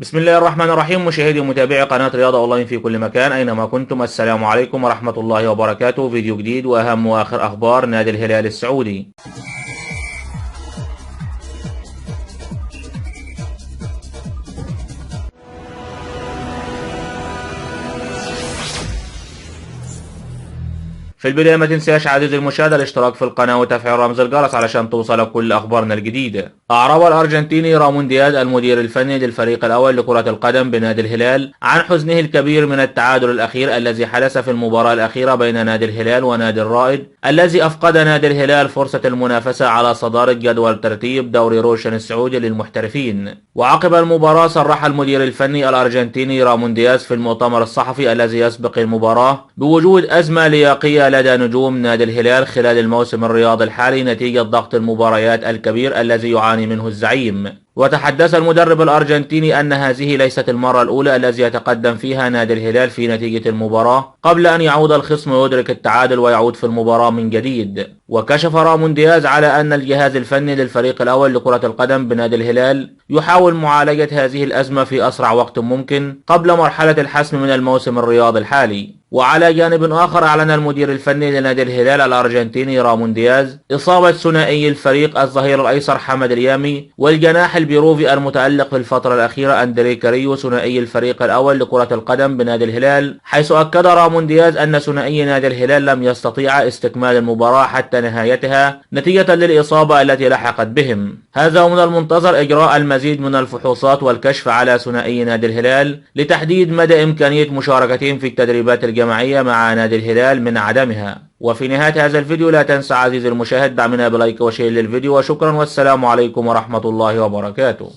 بسم الله الرحمن الرحيم. مشاهدي ومتابعي قناة رياضة أونلاين في كل مكان أينما كنتم، السلام عليكم ورحمة الله وبركاته. فيديو جديد وأهم وآخر أخبار نادي الهلال السعودي. في البداية ما تنساش عزيزي المشاهد الاشتراك في القناة وتفعيل رمز الجرس علشان توصلك كل أخبارنا الجديدة. أعرب الأرجنتيني رامون دياز المدير الفني للفريق الأول لكرة القدم بنادي الهلال عن حزنه الكبير من التعادل الأخير الذي حدث في المباراة الأخيرة بين نادي الهلال ونادي الرائد، الذي أفقد نادي الهلال فرصة المنافسة على صدارة جدول ترتيب دوري روشن السعودي للمحترفين. وعقب المباراة صرح المدير الفني الأرجنتيني رامون دياز في المؤتمر الصحفي الذي يسبق المباراة بوجود أزمة لياقية لدى نجوم نادي الهلال خلال الموسم الرياضي الحالي نتيجة ضغط المباريات الكبير الذي يعاني منه الزعيم. وتحدث المدرب الأرجنتيني أن هذه ليست المرة الأولى التي يتقدم فيها نادي الهلال في نتيجة المباراة قبل أن يعود الخصم ويدرك التعادل ويعود في المباراة من جديد. وكشف رامون دياز على أن الجهاز الفني للفريق الأول لكرة القدم بنادي الهلال يحاول معالجة هذه الأزمة في أسرع وقت ممكن قبل مرحلة الحسم من الموسم الرياضي الحالي. وعلى جانب آخر أعلن المدير الفني لنادي الهلال الأرجنتيني رامون دياز إصابة ثنائي الفريق الظهير الأيسر حمد اليامي والجناح البيروفي المتألق في الفترة الأخيرة أندري كاريو ثنائي الفريق الأول لكرة القدم بنادي الهلال، حيث أكد رامون دياز أن ثنائي نادي الهلال لم يستطيع استكمال المباراة حتى نهايتها نتيجة للإصابة التي لحقت بهم. هذا ومن المنتظر إجراء المزيد من الفحوصات والكشف على ثنائي نادي الهلال لتحديد مدى إمكانية مشاركتهم في التدريبات الجماعية مع نادي الهلال من عدمها. وفي نهاية هذا الفيديو لا تنسى عزيزي المشاهد دعمنا بلايك وشير للفيديو، وشكرا والسلام عليكم ورحمة الله وبركاته.